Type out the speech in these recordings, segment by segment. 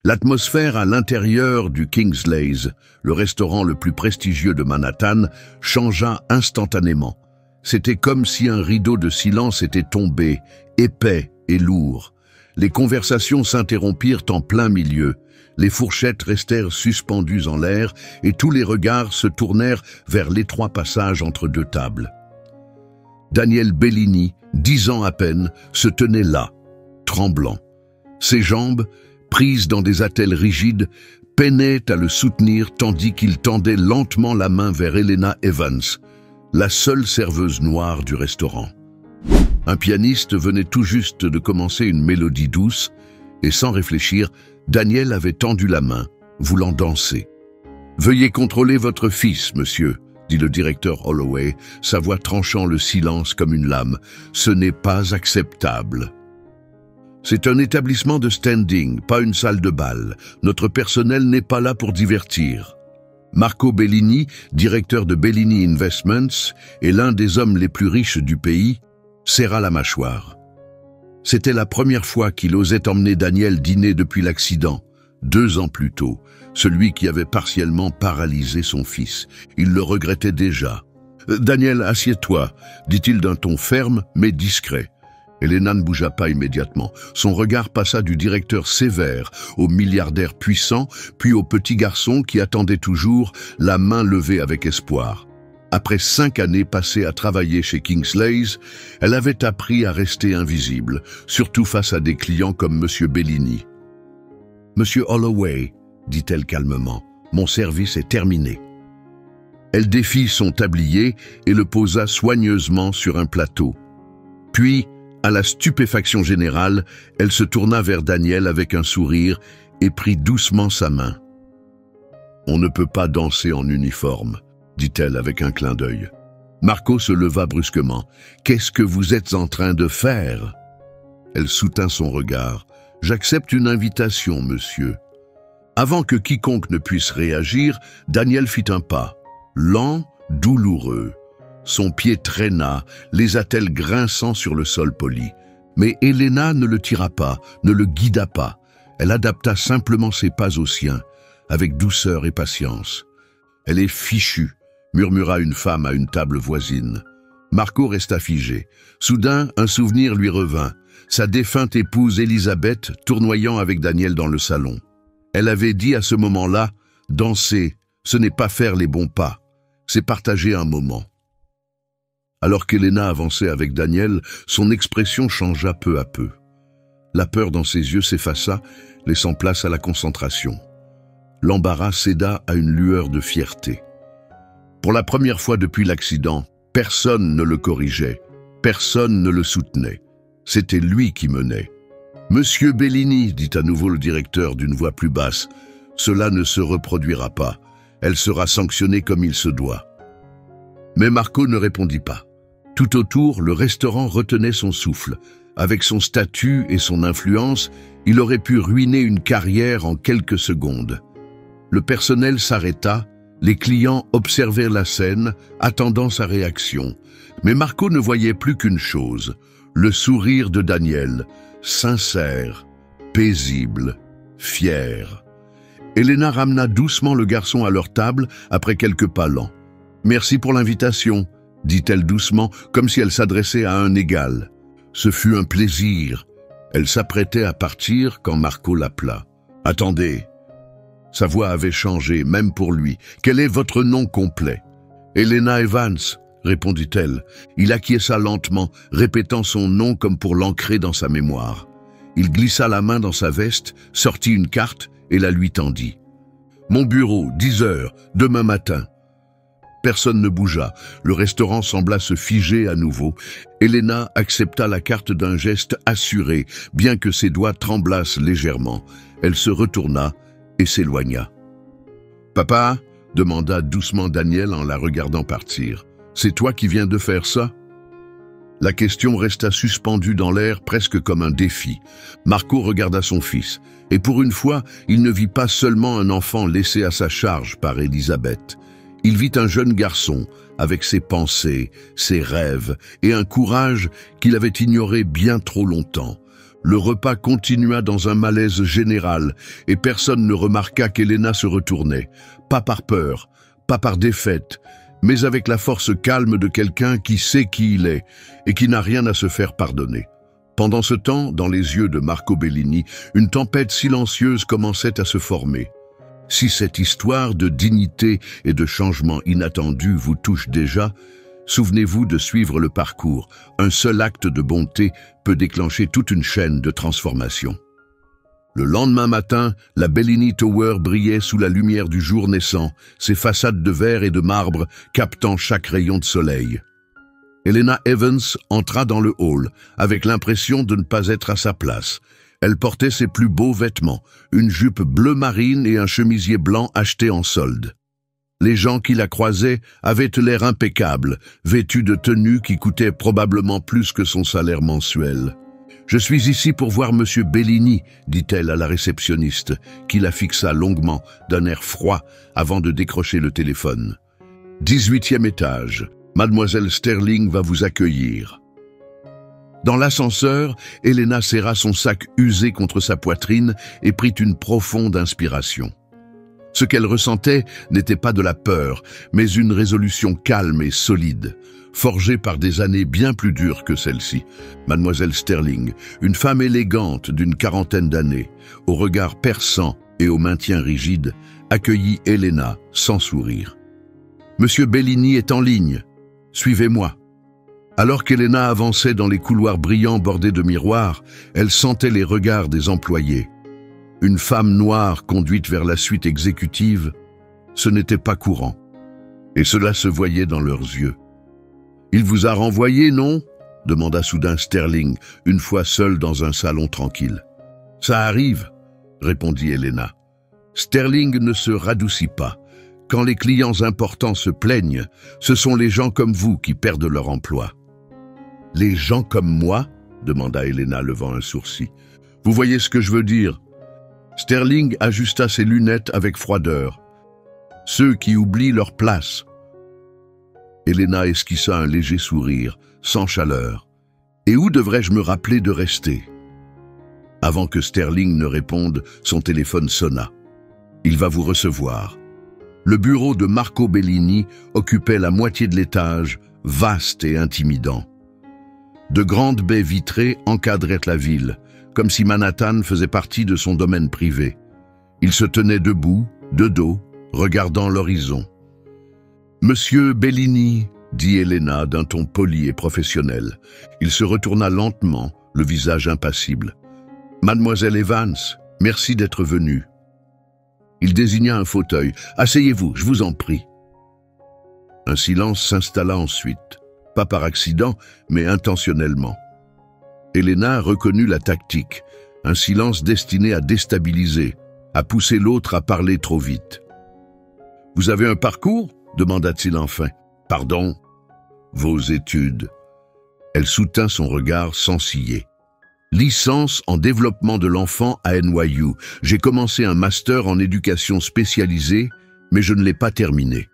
L'atmosphère à l'intérieur du Kingslays, le restaurant le plus prestigieux de Manhattan, changea instantanément. C'était comme si un rideau de silence était tombé, épais et lourd. Les conversations s'interrompirent en plein milieu. Les fourchettes restèrent suspendues en l'air et tous les regards se tournèrent vers l'étroit passage entre deux tables. Daniel Bellini, 10 ans à peine, se tenait là, tremblant. Ses jambes, prises dans des attelles rigides, peinaient à le soutenir tandis qu'il tendait lentement la main vers Elena Evans, la seule serveuse noire du restaurant. Un pianiste venait tout juste de commencer une mélodie douce et sans réfléchir, Daniel avait tendu la main, voulant danser. « Veuillez contrôler votre fils, monsieur », dit le directeur Holloway, sa voix tranchant le silence comme une lame. « Ce n'est pas acceptable. » C'est un établissement de standing, pas une salle de bal. Notre personnel n'est pas là pour divertir. Marco Bellini, directeur de Bellini Investments et l'un des hommes les plus riches du pays, serra la mâchoire. C'était la première fois qu'il osait emmener Daniel dîner depuis l'accident, 2 ans plus tôt, celui qui avait partiellement paralysé son fils. Il le regrettait déjà. « Daniel, assieds-toi », dit-il d'un ton ferme mais discret. Elena ne bougea pas immédiatement. Son regard passa du directeur sévère au milliardaire puissant, puis au petit garçon qui attendait toujours, la main levée avec espoir. Après 5 années passées à travailler chez Kingslays, elle avait appris à rester invisible, surtout face à des clients comme M. Bellini. « Monsieur Holloway, » dit-elle calmement, « mon service est terminé. » Elle défit son tablier et le posa soigneusement sur un plateau. Puis, à la stupéfaction générale, elle se tourna vers Daniel avec un sourire et prit doucement sa main. « On ne peut pas danser en uniforme, » dit-elle avec un clin d'œil. Marco se leva brusquement. « Qu'est-ce que vous êtes en train de faire ?» Elle soutint son regard. « J'accepte une invitation, monsieur. » Avant que quiconque ne puisse réagir, Daniel fit un pas, lent, douloureux. Son pied traîna, les attelles grinçant sur le sol poli. Mais Elena ne le tira pas, ne le guida pas. Elle adapta simplement ses pas aux siens, avec douceur et patience. « Elle est fichue », murmura une femme à une table voisine. Marco resta figé. Soudain, un souvenir lui revint. Sa défunte épouse Elisabeth tournoyant avec Daniel dans le salon. Elle avait dit à ce moment-là, « Danser, ce n'est pas faire les bons pas, c'est partager un moment. » Alors qu'Elena avançait avec Daniel, son expression changea peu à peu. La peur dans ses yeux s'effaça, laissant place à la concentration. L'embarras céda à une lueur de fierté. Pour la première fois depuis l'accident, personne ne le corrigeait, personne ne le soutenait. C'était lui qui menait. « Monsieur Bellini, » dit à nouveau le directeur d'une voix plus basse, « cela ne se reproduira pas. Elle sera sanctionnée comme il se doit. » Mais Marco ne répondit pas. Tout autour, le restaurant retenait son souffle. Avec son statut et son influence, il aurait pu ruiner une carrière en quelques secondes. Le personnel s'arrêta, les clients observèrent la scène, attendant sa réaction. Mais Marco ne voyait plus qu'une chose, le sourire de Daniel, sincère, paisible, fier. Elena ramena doucement le garçon à leur table après quelques pas lents. « Merci pour l'invitation », dit-elle doucement, comme si elle s'adressait à un égal. Ce fut un plaisir. Elle s'apprêtait à partir quand Marco l'appela. « Attendez !» Sa voix avait changé, même pour lui. « Quel est votre nom complet ?»« Elena Evans », répondit-elle. Il acquiesça lentement, répétant son nom comme pour l'ancrer dans sa mémoire. Il glissa la main dans sa veste, sortit une carte et la lui tendit. « Mon bureau, 10 heures, demain matin. » Personne ne bougea. Le restaurant sembla se figer à nouveau. Elena accepta la carte d'un geste assuré, bien que ses doigts tremblassent légèrement. Elle se retourna et s'éloigna. « Papa ?» demanda doucement Daniel en la regardant partir. « C'est toi qui viens de faire ça ?» La question resta suspendue dans l'air, presque comme un défi. Marco regarda son fils, et pour une fois, il ne vit pas seulement un enfant laissé à sa charge par Elisabeth. Il vit un jeune garçon, avec ses pensées, ses rêves et un courage qu'il avait ignoré bien trop longtemps. Le repas continua dans un malaise général et personne ne remarqua qu'Elena se retournait, pas par peur, pas par défaite, mais avec la force calme de quelqu'un qui sait qui il est et qui n'a rien à se faire pardonner. Pendant ce temps, dans les yeux de Marco Bellini, une tempête silencieuse commençait à se former. Si cette histoire de dignité et de changement inattendu vous touche déjà, souvenez-vous de suivre le parcours. Un seul acte de bonté peut déclencher toute une chaîne de transformation. Le lendemain matin, la Bellini Tower brillait sous la lumière du jour naissant, ses façades de verre et de marbre captant chaque rayon de soleil. Elena Evans entra dans le hall, avec l'impression de ne pas être à sa place. Elle portait ses plus beaux vêtements, une jupe bleu marine et un chemisier blanc acheté en solde. Les gens qui la croisaient avaient l'air impeccable, vêtus de tenues qui coûtaient probablement plus que son salaire mensuel. « Je suis ici pour voir Monsieur Bellini », dit-elle à la réceptionniste, qui la fixa longuement, d'un air froid, avant de décrocher le téléphone. « 18e étage. Mademoiselle Sterling va vous accueillir. » Dans l'ascenseur, Elena serra son sac usé contre sa poitrine et prit une profonde inspiration. Ce qu'elle ressentait n'était pas de la peur, mais une résolution calme et solide, forgée par des années bien plus dures que celle-ci. Mademoiselle Sterling, une femme élégante d'une quarantaine d'années, au regard perçant et au maintien rigide, accueillit Elena sans sourire. « Monsieur Bellini est en ligne. Suivez-moi. » Alors qu'Elena avançait dans les couloirs brillants bordés de miroirs, elle sentait les regards des employés. Une femme noire conduite vers la suite exécutive, ce n'était pas courant. Et cela se voyait dans leurs yeux. « Il vous a renvoyé, non ?» demanda soudain Sterling, une fois seule dans un salon tranquille. « Ça arrive », répondit Elena. Sterling ne se radoucit pas. Quand les clients importants se plaignent, ce sont les gens comme vous qui perdent leur emploi. « Les gens comme moi ?» demanda Elena, levant un sourcil. « Vous voyez ce que je veux dire ?» Sterling ajusta ses lunettes avec froideur. « Ceux qui oublient leur place. » Elena esquissa un léger sourire, sans chaleur. « Et où devrais-je me rappeler de rester ?» Avant que Sterling ne réponde, son téléphone sonna. « Il va vous recevoir. » Le bureau de Marco Bellini occupait la moitié de l'étage, vaste et intimidant. De grandes baies vitrées encadraient la ville, comme si Manhattan faisait partie de son domaine privé. Il se tenait debout, de dos, regardant l'horizon. « Monsieur Bellini », dit Elena d'un ton poli et professionnel. Il se retourna lentement, le visage impassible. « Mademoiselle Evans, merci d'être venue. » Il désigna un fauteuil. « Asseyez-vous, je vous en prie. » Un silence s'installa ensuite, pas par accident, mais intentionnellement. Elena reconnut la tactique, un silence destiné à déstabiliser, à pousser l'autre à parler trop vite. « Vous avez un parcours ?» demanda-t-il enfin. « Pardon ?»« Vos études. » Elle soutint son regard sans ciller. « Licence en développement de l'enfant à NYU. J'ai commencé un master en éducation spécialisée, mais je ne l'ai pas terminé. »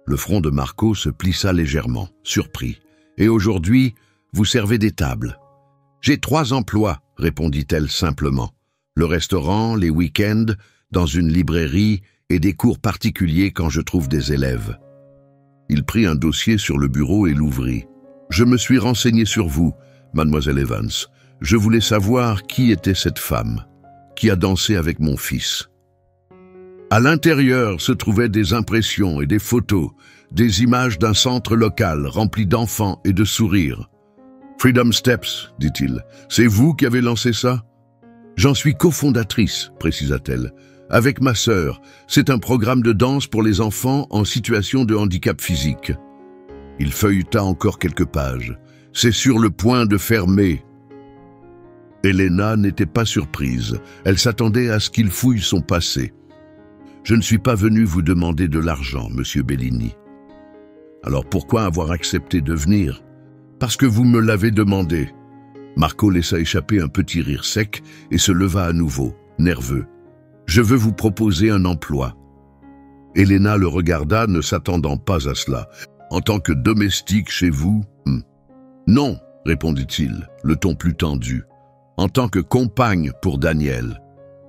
Le front de Marco se plissa légèrement, surpris. « Et aujourd'hui, vous servez des tables. »« J'ai 3 emplois, » répondit-elle simplement. « Le restaurant, les week-ends, dans une librairie et des cours particuliers quand je trouve des élèves. » Il prit un dossier sur le bureau et l'ouvrit. « Je me suis renseigné sur vous, mademoiselle Evans. Je voulais savoir qui était cette femme, qui a dansé avec mon fils. » À l'intérieur se trouvaient des impressions et des photos, des images d'un centre local rempli d'enfants et de sourires. « Freedom Steps, dit-il, c'est vous qui avez lancé ça ?»« J'en suis cofondatrice, précisa-t-elle. Avec ma sœur, c'est un programme de danse pour les enfants en situation de handicap physique. » Il feuilleta encore quelques pages. « C'est sur le point de fermer. » Elena n'était pas surprise. Elle s'attendait à ce qu'il fouille son passé. « Je ne suis pas venu vous demander de l'argent, monsieur Bellini. »« Alors pourquoi avoir accepté de venir ?»« Parce que vous me l'avez demandé. » Marco laissa échapper un petit rire sec et se leva à nouveau, nerveux. « Je veux vous proposer un emploi. » Elena le regarda, ne s'attendant pas à cela. « En tant que domestique chez vous ?»« Non, répondit-il, le ton plus tendu. » en tant que compagne pour Daniel,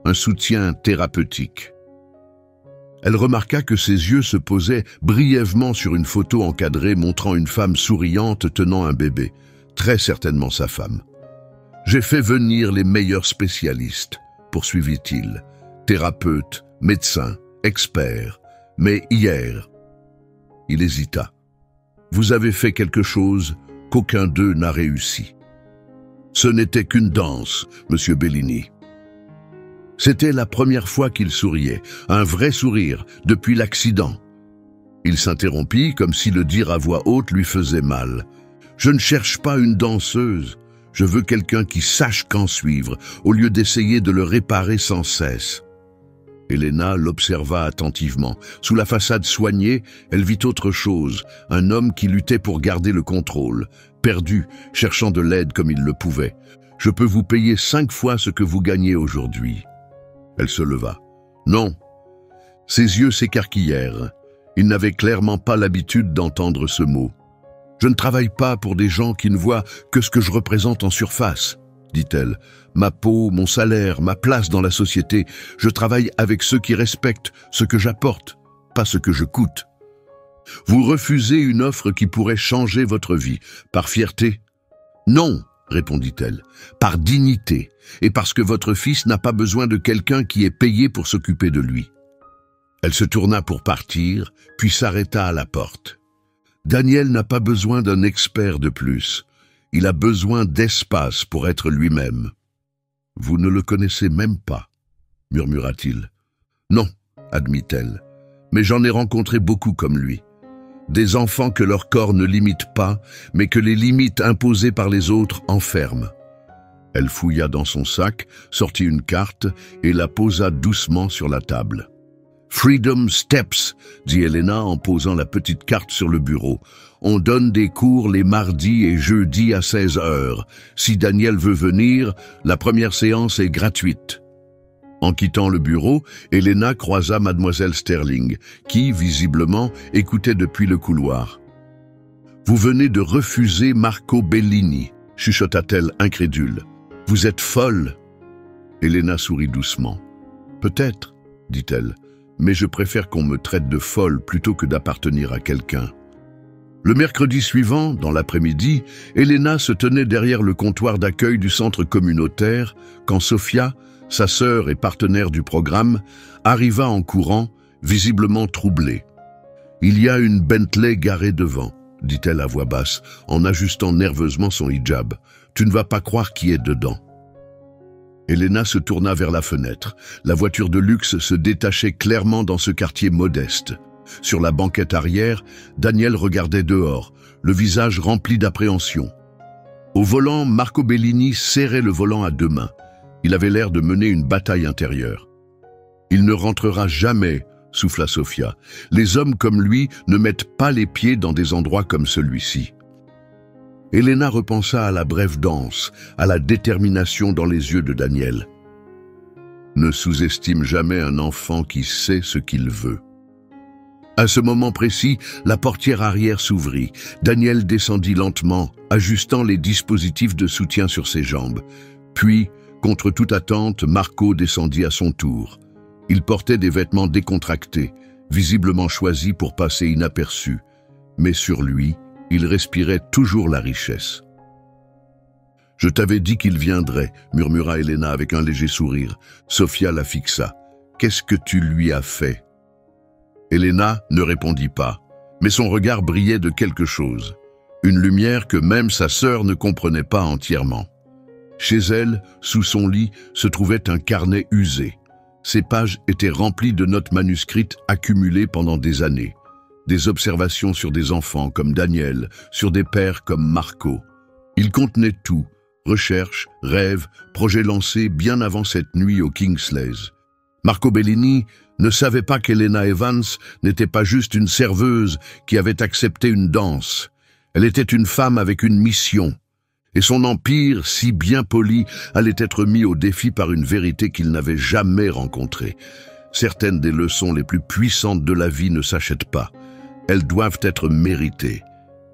un soutien thérapeutique. Elle remarqua que ses yeux se posaient brièvement sur une photo encadrée montrant une femme souriante tenant un bébé, très certainement sa femme. « J'ai fait venir les meilleurs spécialistes, poursuivit-il, thérapeutes, médecins, experts, mais hier... » Il hésita. « Vous avez fait quelque chose qu'aucun d'eux n'a réussi. » « Ce n'était qu'une danse, Monsieur Bellini. » C'était la première fois qu'il souriait, un vrai sourire, depuis l'accident. Il s'interrompit comme si le dire à voix haute lui faisait mal. « Je ne cherche pas une danseuse, je veux quelqu'un qui sache quand suivre, au lieu d'essayer de le réparer sans cesse. » Elena l'observa attentivement. Sous la façade soignée, elle vit autre chose, un homme qui luttait pour garder le contrôle, perdu, cherchant de l'aide comme il le pouvait. « Je peux vous payer 5 fois ce que vous gagnez aujourd'hui. » Elle se leva. « Non. » Ses yeux s'écarquillèrent. Il n'avait clairement pas l'habitude d'entendre ce mot. « Je ne travaille pas pour des gens qui ne voient que ce que je représente en surface, » dit-elle. « Ma peau, mon salaire, ma place dans la société, je travaille avec ceux qui respectent ce que j'apporte, pas ce que je coûte. Vous refusez une offre qui pourrait changer votre vie, par fierté? Non, répondit-elle, par dignité, et parce que votre fils n'a pas besoin de quelqu'un qui est payé pour s'occuper de lui. » Elle se tourna pour partir, puis s'arrêta à la porte. Daniel n'a pas besoin d'un expert de plus. Il a besoin d'espace pour être lui-même. « Vous ne le connaissez même pas, » murmura-t-il. « Non, » admit-elle, « mais j'en ai rencontré beaucoup comme lui. Des enfants que leur corps ne limite pas, mais que les limites imposées par les autres enferment. » Elle fouilla dans son sac, sortit une carte et la posa doucement sur la table. « Freedom Steps » dit Elena en posant la petite carte sur le bureau. « On donne des cours les mardis et jeudis à 16 heures. Si Daniel veut venir, la première séance est gratuite. » En quittant le bureau, Elena croisa mademoiselle Sterling, qui, visiblement, écoutait depuis le couloir. « Vous venez de refuser Marco Bellini, » chuchota-t-elle incrédule. « Vous êtes folle. » Elena sourit doucement. « Peut-être, » dit-elle, « mais je préfère qu'on me traite de folle plutôt que d'appartenir à quelqu'un. » Le mercredi suivant, dans l'après-midi, Elena se tenait derrière le comptoir d'accueil du centre communautaire quand Sofia, sa sœur et partenaire du programme, arriva en courant, visiblement troublée. « Il y a une Bentley garée devant, » dit-elle à voix basse, en ajustant nerveusement son hijab. « Tu ne vas pas croire qui est dedans. » Elena se tourna vers la fenêtre. La voiture de luxe se détachait clairement dans ce quartier modeste. Sur la banquette arrière, Daniel regardait dehors, le visage rempli d'appréhension. Au volant, Marco Bellini serrait le volant à 2 mains. Il avait l'air de mener une bataille intérieure. « Il ne rentrera jamais », souffla Sofia. « Les hommes comme lui ne mettent pas les pieds dans des endroits comme celui-ci. » Elena repensa à la brève danse, à la détermination dans les yeux de Daniel. Ne sous-estime jamais un enfant qui sait ce qu'il veut. À ce moment précis, la portière arrière s'ouvrit. Daniel descendit lentement, ajustant les dispositifs de soutien sur ses jambes. Puis, contre toute attente, Marco descendit à son tour. Il portait des vêtements décontractés, visiblement choisis pour passer inaperçus. Mais sur lui, il respirait toujours la richesse. « Je t'avais dit qu'il viendrait », murmura Elena avec un léger sourire. Sofia la fixa. « Qu'est-ce que tu lui as fait ?» Elena ne répondit pas, mais son regard brillait de quelque chose. Une lumière que même sa sœur ne comprenait pas entièrement. Chez elle, sous son lit, se trouvait un carnet usé. Ses pages étaient remplies de notes manuscrites accumulées pendant des années. Des observations sur des enfants comme Daniel, sur des pères comme Marco. Il contenait tout, recherches, rêves, projets lancés bien avant cette nuit au Kingslays. Marco Bellini ne savait pas qu'Elena Evans n'était pas juste une serveuse qui avait accepté une danse. Elle était une femme avec une mission. Et son empire, si bien poli, allait être mis au défi par une vérité qu'il n'avait jamais rencontrée. Certaines des leçons les plus puissantes de la vie ne s'achètent pas. Elles doivent être méritées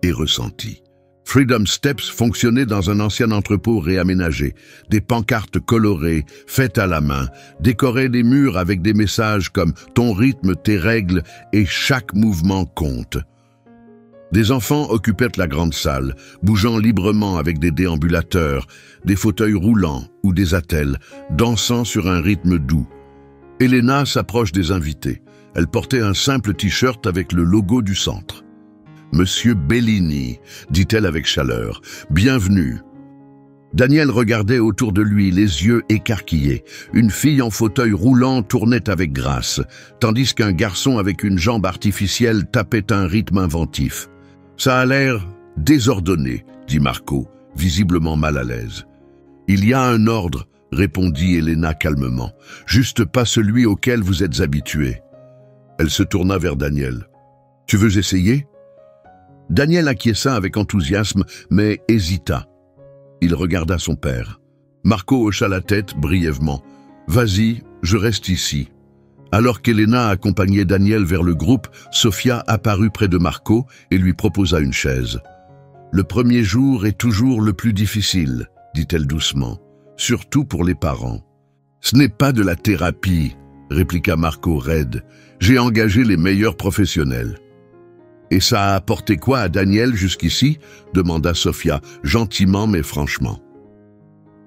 et ressenties. Freedom Steps fonctionnait dans un ancien entrepôt réaménagé. Des pancartes colorées, faites à la main, décoraient les murs avec des messages comme « Ton rythme, tes règles et chaque mouvement compte ». Des enfants occupaient la grande salle, bougeant librement avec des déambulateurs, des fauteuils roulants ou des attelles, dansant sur un rythme doux. Elena s'approche des invités. Elle portait un simple t-shirt avec le logo du centre. « Monsieur Bellini », dit-elle avec chaleur, « bienvenue ». Daniel regardait autour de lui, les yeux écarquillés. Une fille en fauteuil roulant tournait avec grâce, tandis qu'un garçon avec une jambe artificielle tapait un rythme inventif. « Ça a l'air désordonné », dit Marco, visiblement mal à l'aise. « Il y a un ordre », répondit Elena calmement, « juste pas celui auquel vous êtes habitué. » Elle se tourna vers Daniel. « Tu veux essayer ?» Daniel acquiesça avec enthousiasme, mais hésita. Il regarda son père. Marco hocha la tête brièvement. « Vas-y, je reste ici. » Alors qu'Elena accompagnait Daniel vers le groupe, Sofia apparut près de Marco et lui proposa une chaise. « Le premier jour est toujours le plus difficile, » dit-elle doucement, « surtout pour les parents. »« Ce n'est pas de la thérapie, » répliqua Marco raide. « J'ai engagé les meilleurs professionnels. » « Et ça a apporté quoi à Daniel jusqu'ici » demanda Sofia, gentiment mais franchement.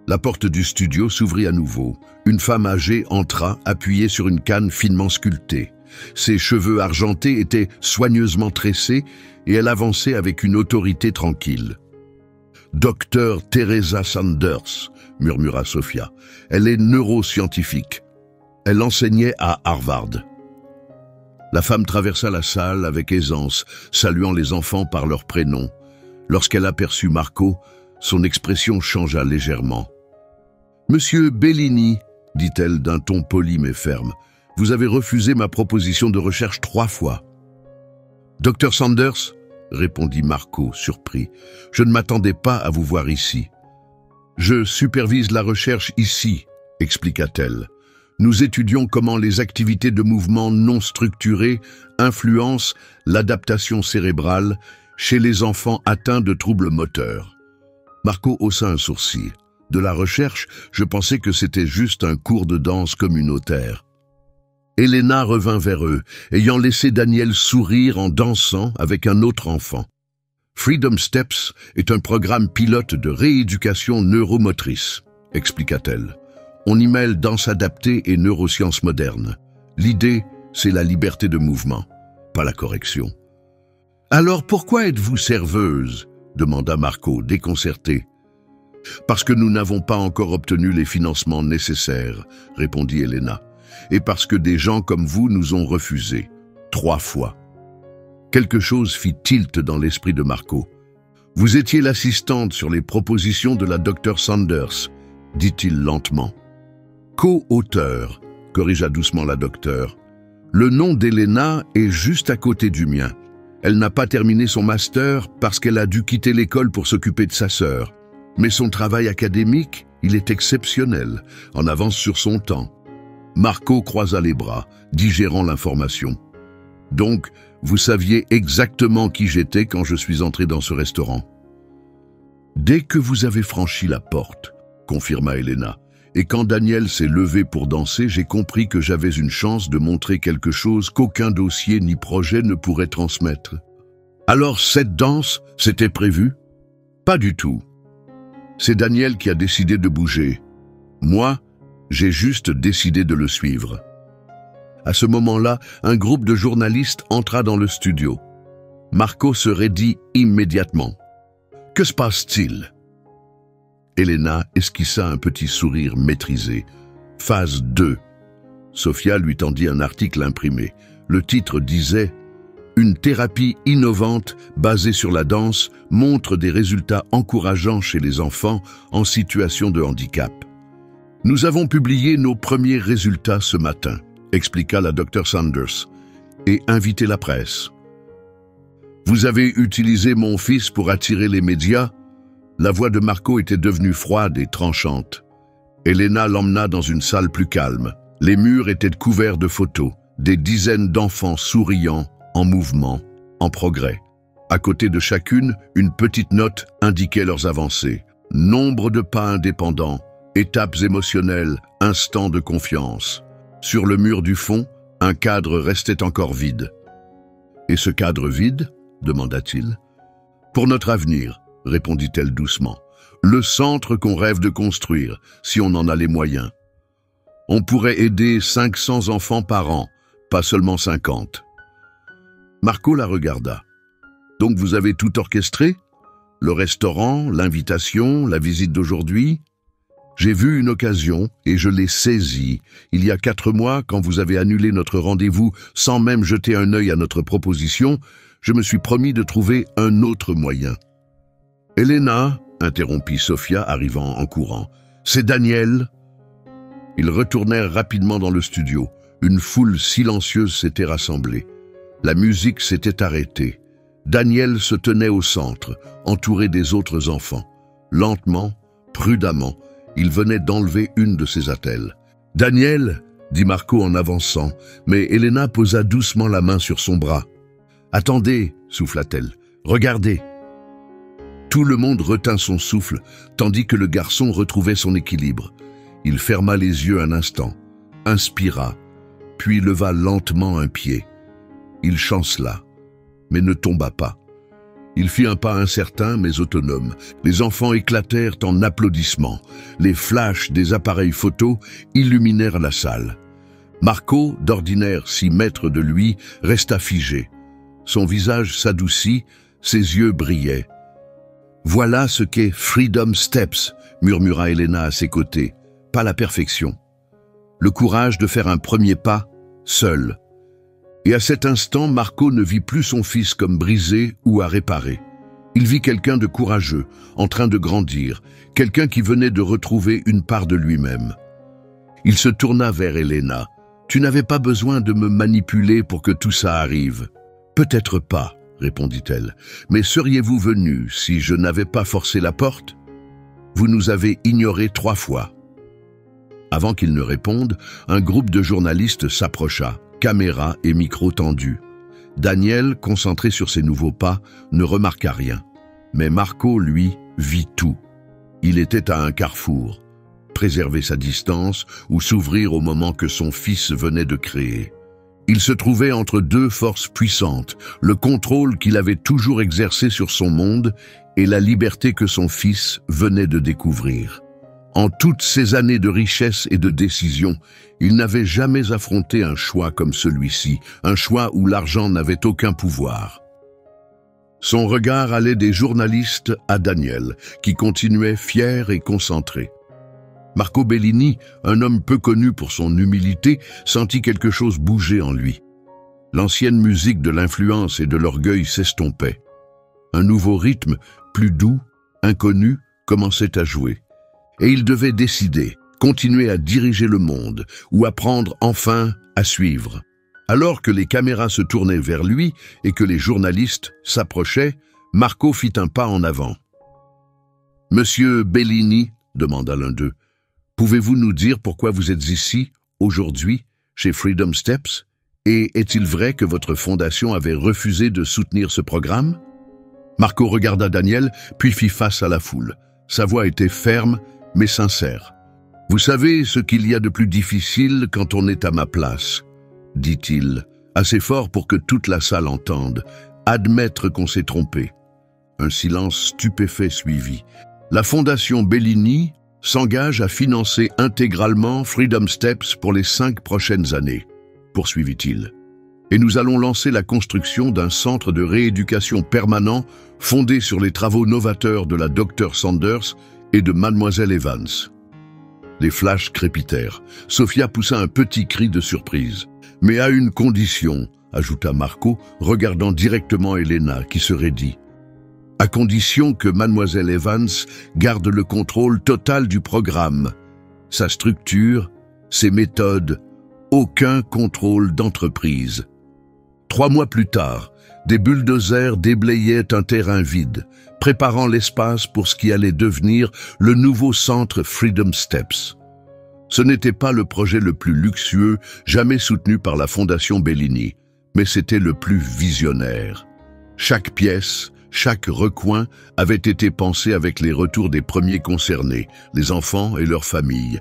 La porte du studio s'ouvrit à nouveau. Une femme âgée entra, appuyée sur une canne finement sculptée. Ses cheveux argentés étaient soigneusement tressés et elle avançait avec une autorité tranquille. « Docteur Teresa Sanders » murmura Sofia. « Elle est neuroscientifique. Elle enseignait à Harvard. » La femme traversa la salle avec aisance, saluant les enfants par leur prénom. Lorsqu'elle aperçut Marco, son expression changea légèrement. « Monsieur Bellini, » dit-elle d'un ton poli mais ferme, « vous avez refusé ma proposition de recherche 3 fois. »« Docteur Sanders ?» répondit Marco, surpris. « Je ne m'attendais pas à vous voir ici. »« Je supervise la recherche ici, » expliqua-t-elle. Nous étudions comment les activités de mouvement non structurées influencent l'adaptation cérébrale chez les enfants atteints de troubles moteurs. Marco haussa un sourcil. De la recherche, je pensais que c'était juste un cours de danse communautaire. Elena revint vers eux, ayant laissé Daniel sourire en dansant avec un autre enfant. Freedom Steps est un programme pilote de rééducation neuromotrice, expliqua-t-elle. On y mêle danse adaptée et neurosciences modernes. L'idée, c'est la liberté de mouvement, pas la correction. « Alors pourquoi êtes-vous serveuse ?» demanda Marco, déconcerté. « Parce que nous n'avons pas encore obtenu les financements nécessaires, » répondit Elena. « Et parce que des gens comme vous nous ont refusé. 3 fois. » Quelque chose fit tilt dans l'esprit de Marco. « Vous étiez l'assistante sur les propositions de la Dr Sanders, » dit-il lentement. Co-auteur, corrigea doucement la docteure. Le nom d'Elena est juste à côté du mien. Elle n'a pas terminé son master parce qu'elle a dû quitter l'école pour s'occuper de sa sœur. Mais son travail académique, il est exceptionnel, en avance sur son temps. Marco croisa les bras, digérant l'information. Donc, vous saviez exactement qui j'étais quand je suis entré dans ce restaurant. Dès que vous avez franchi la porte, confirma Elena. Et quand Daniel s'est levé pour danser, j'ai compris que j'avais une chance de montrer quelque chose qu'aucun dossier ni projet ne pourrait transmettre. Alors cette danse, c'était prévu? Pas du tout. C'est Daniel qui a décidé de bouger. Moi, j'ai juste décidé de le suivre. À ce moment-là, un groupe de journalistes entra dans le studio. Marco se raidit immédiatement. « Que se passe-t-il » Elena esquissa un petit sourire maîtrisé. Phase 2. Sofia lui tendit un article imprimé. Le titre disait « Une thérapie innovante basée sur la danse montre des résultats encourageants chez les enfants en situation de handicap. » Nous avons publié nos premiers résultats ce matin, expliqua la Dr Sanders, et invité la presse. Vous avez utilisé mon fils pour attirer les médias? La voix de Marco était devenue froide et tranchante. Elena l'emmena dans une salle plus calme. Les murs étaient couverts de photos, des dizaines d'enfants souriants, en mouvement, en progrès. À côté de chacune, une petite note indiquait leurs avancées. Nombre de pas indépendants, étapes émotionnelles, instants de confiance. Sur le mur du fond, un cadre restait encore vide. « Et ce cadre vide ?» demanda-t-il. « Pour notre avenir, » répondit-elle doucement. « Le centre qu'on rêve de construire, si on en a les moyens. On pourrait aider 500 enfants par an, pas seulement 50. » Marco la regarda. « Donc vous avez tout orchestré? Le restaurant, l'invitation, la visite d'aujourd'hui? J'ai vu une occasion et je l'ai saisie. Il y a 4 mois, quand vous avez annulé notre rendez-vous sans même jeter un œil à notre proposition, je me suis promis de trouver un autre moyen. »« Elena, » interrompit Sofia, arrivant en courant, « c'est Daniel. » Ils retournèrent rapidement dans le studio. Une foule silencieuse s'était rassemblée. La musique s'était arrêtée. Daniel se tenait au centre, entouré des autres enfants. Lentement, prudemment, il venait d'enlever une de ses attelles. « Daniel !» dit Marco en avançant, mais Elena posa doucement la main sur son bras. « Attendez !» souffla-t-elle. « Regardez !» Tout le monde retint son souffle, tandis que le garçon retrouvait son équilibre. Il ferma les yeux un instant, inspira, puis leva lentement un pied. Il chancela, mais ne tomba pas. Il fit un pas incertain mais autonome. Les enfants éclatèrent en applaudissements. Les flashs des appareils photo illuminèrent la salle. Marco, d'ordinaire si maître de lui, resta figé. Son visage s'adoucit, ses yeux brillaient. « Voilà ce qu'est Freedom Steps », murmura Elena à ses côtés. « Pas la perfection. Le courage de faire un premier pas, seul. » Et à cet instant, Marco ne vit plus son fils comme brisé ou à réparer. Il vit quelqu'un de courageux, en train de grandir, quelqu'un qui venait de retrouver une part de lui-même. Il se tourna vers Elena. « Tu n'avais pas besoin de me manipuler pour que tout ça arrive. »« Peut-être pas, » répondit-elle. « Mais seriez-vous venu si je n'avais pas forcé la porte? Vous nous avez ignorés 3 fois. » Avant qu'il ne réponde, un groupe de journalistes s'approcha. Caméra et micro tendus. Daniel, concentré sur ses nouveaux pas, ne remarqua rien. Mais Marco, lui, vit tout. Il était à un carrefour. Préserver sa distance ou s'ouvrir au moment que son fils venait de créer. Il se trouvait entre 2 forces puissantes, le contrôle qu'il avait toujours exercé sur son monde et la liberté que son fils venait de découvrir. En toutes ces années de richesse et de décision, il n'avait jamais affronté un choix comme celui-ci, un choix où l'argent n'avait aucun pouvoir. Son regard allait des journalistes à Daniel, qui continuait fier et concentré. Marco Bellini, un homme peu connu pour son humilité, sentit quelque chose bouger en lui. L'ancienne musique de l'influence et de l'orgueil s'estompait. Un nouveau rythme, plus doux, inconnu, commençait à jouer. Et il devait décider, continuer à diriger le monde, ou apprendre enfin à suivre. Alors que les caméras se tournaient vers lui et que les journalistes s'approchaient, Marco fit un pas en avant. « Monsieur Bellini, » demanda l'un d'eux, « pouvez-vous nous dire pourquoi vous êtes ici, aujourd'hui, chez Freedom Steps? Et est-il vrai que votre fondation avait refusé de soutenir ce programme ?» Marco regarda Daniel, puis fit face à la foule. Sa voix était ferme, mais sincère. « Vous savez ce qu'il y a de plus difficile quand on est à ma place, » dit-il, assez fort pour que toute la salle entende. « Admettre qu'on s'est trompé. » Un silence stupéfait suivit. « La Fondation Bellini s'engage à financer intégralement Freedom Steps pour les 5 prochaines années, » poursuivit-il. « Et nous allons lancer la construction d'un centre de rééducation permanent fondé sur les travaux novateurs de la Dr Sanders et de Mademoiselle Evans. » Les flashs crépitèrent. Sofia poussa un petit cri de surprise. « Mais à une condition, » ajouta Marco, regardant directement Elena, qui se raidit. « À condition que Mademoiselle Evans garde le contrôle total du programme. Sa structure, ses méthodes, aucun contrôle d'entreprise. » 3 mois plus tard, des bulldozers déblayaient un terrain vide, préparant l'espace pour ce qui allait devenir le nouveau centre Freedom Steps. Ce n'était pas le projet le plus luxueux jamais soutenu par la Fondation Bellini, mais c'était le plus visionnaire. Chaque pièce, chaque recoin avait été pensé avec les retours des premiers concernés, les enfants et leurs familles.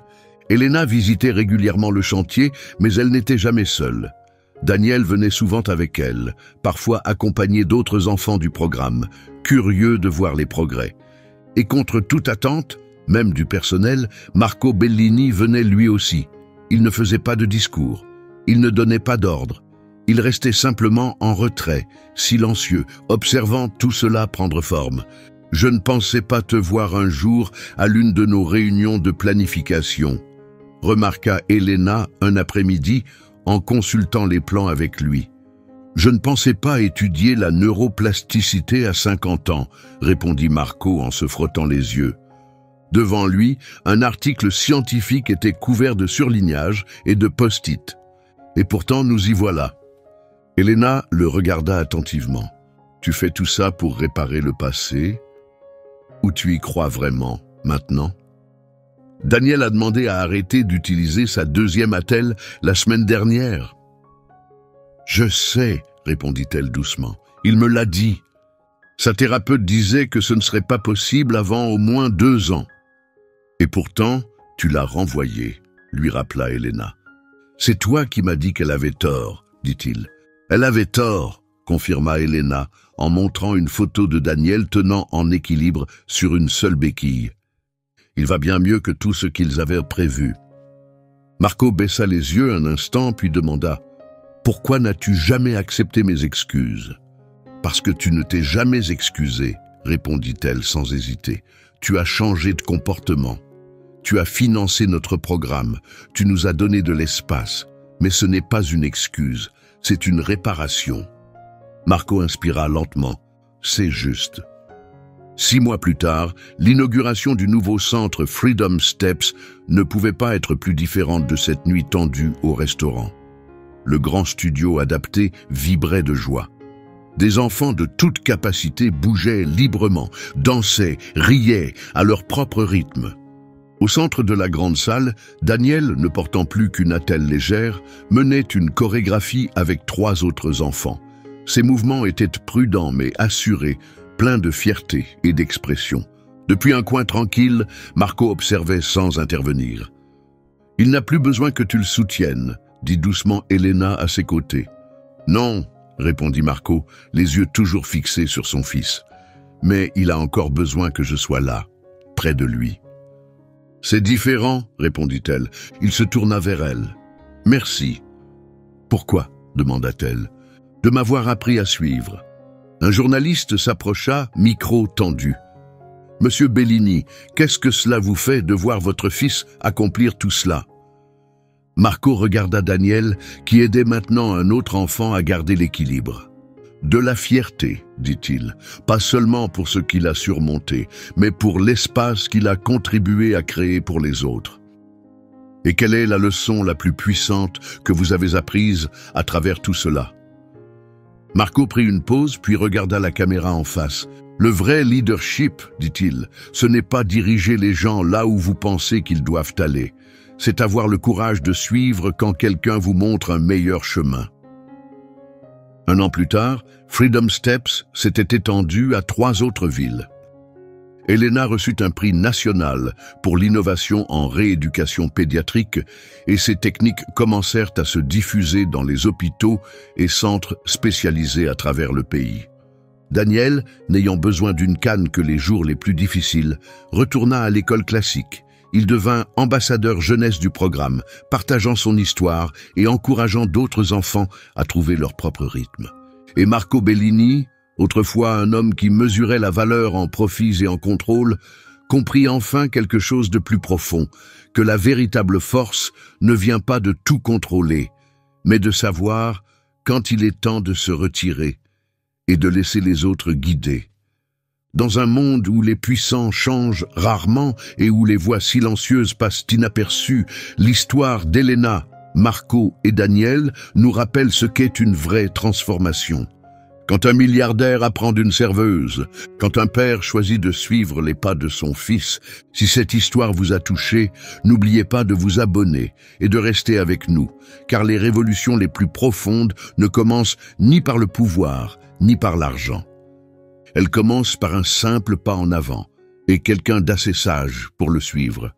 Elena visitait régulièrement le chantier, mais elle n'était jamais seule. Daniel venait souvent avec elle, parfois accompagné d'autres enfants du programme, curieux de voir les progrès. Et contre toute attente, même du personnel, Marco Bellini venait lui aussi. Il ne faisait pas de discours, il ne donnait pas d'ordre. Il restait simplement en retrait, silencieux, observant tout cela prendre forme. « Je ne pensais pas te voir un jour à l'une de nos réunions de planification », remarqua Elena un après-midi en consultant les plans avec lui. « Je ne pensais pas étudier la neuroplasticité à 50 ans, répondit Marco en se frottant les yeux. Devant lui, un article scientifique était couvert de surlignages et de post-it. Et pourtant, nous y voilà. Elena le regarda attentivement. « Tu fais tout ça pour réparer le passé? Ou tu y crois vraiment, maintenant ?» Daniel a demandé à arrêter d'utiliser sa deuxième attelle la semaine dernière. « Je sais, répondit-elle doucement. Il me l'a dit. Sa thérapeute disait que ce ne serait pas possible avant au moins 2 ans. Et pourtant, tu l'as renvoyée, lui rappela Elena. C'est toi qui m'as dit qu'elle avait tort, dit-il. Elle avait tort, confirma Elena, en montrant une photo de Daniel tenant en équilibre sur une seule béquille. Il va bien mieux que tout ce qu'ils avaient prévu. Marco baissa les yeux un instant, puis demanda « Pourquoi n'as-tu jamais accepté mes excuses ?»« Parce que tu ne t'es jamais excusé, » répondit-elle sans hésiter. « Tu as changé de comportement. Tu as financé notre programme. Tu nous as donné de l'espace. Mais ce n'est pas une excuse, c'est une réparation. » Marco inspira lentement. « C'est juste. » 6 mois plus tard, l'inauguration du nouveau centre Freedom Steps ne pouvait pas être plus différente de cette nuit tendue au restaurant. Le grand studio adapté vibrait de joie. Des enfants de toute capacité bougeaient librement, dansaient, riaient à leur propre rythme. Au centre de la grande salle, Daniel, ne portant plus qu'une attelle légère, menait une chorégraphie avec 3 autres enfants. Ses mouvements étaient prudents mais assurés, plein de fierté et d'expression. Depuis un coin tranquille, Marco observait sans intervenir. « Il n'a plus besoin que tu le soutiennes », dit doucement Elena à ses côtés. « Non », répondit Marco, les yeux toujours fixés sur son fils. « Mais il a encore besoin que je sois là, près de lui. »« C'est différent », répondit-elle. Il se tourna vers elle. « Merci. »« Pourquoi ?» demanda-t-elle. « De m'avoir appris à suivre. » Un journaliste s'approcha, micro tendu. « Monsieur Bellini, qu'est-ce que cela vous fait de voir votre fils accomplir tout cela ?» Marco regarda Daniel, qui aidait maintenant un autre enfant à garder l'équilibre. « De la fierté, dit-il, pas seulement pour ce qu'il a surmonté, mais pour l'espace qu'il a contribué à créer pour les autres. Et quelle est la leçon la plus puissante que vous avez apprise à travers tout cela ?» Marco prit une pause, puis regarda la caméra en face. « Le vrai leadership, dit-il, ce n'est pas diriger les gens là où vous pensez qu'ils doivent aller. C'est avoir le courage de suivre quand quelqu'un vous montre un meilleur chemin. » 1 an plus tard, Freedom Steps s'était étendu à 3 autres villes. Elena reçut un prix national pour l'innovation en rééducation pédiatrique et ses techniques commencèrent à se diffuser dans les hôpitaux et centres spécialisés à travers le pays. Daniel, n'ayant besoin d'une canne que les jours les plus difficiles, retourna à l'école classique. Il devint ambassadeur jeunesse du programme, partageant son histoire et encourageant d'autres enfants à trouver leur propre rythme. Et Marco Bellini, autrefois un homme qui mesurait la valeur en profits et en contrôle, comprit enfin quelque chose de plus profond, que la véritable force ne vient pas de tout contrôler, mais de savoir quand il est temps de se retirer et de laisser les autres guider. Dans un monde où les puissants changent rarement et où les voix silencieuses passent inaperçues, l'histoire d'Elena, Marco et Daniel nous rappelle ce qu'est une vraie transformation. Quand un milliardaire apprend d'une serveuse, quand un père choisit de suivre les pas de son fils, si cette histoire vous a touché, n'oubliez pas de vous abonner et de rester avec nous, car les révolutions les plus profondes ne commencent ni par le pouvoir, ni par l'argent. Elle commence par un simple pas en avant, et quelqu'un d'assez sage pour le suivre.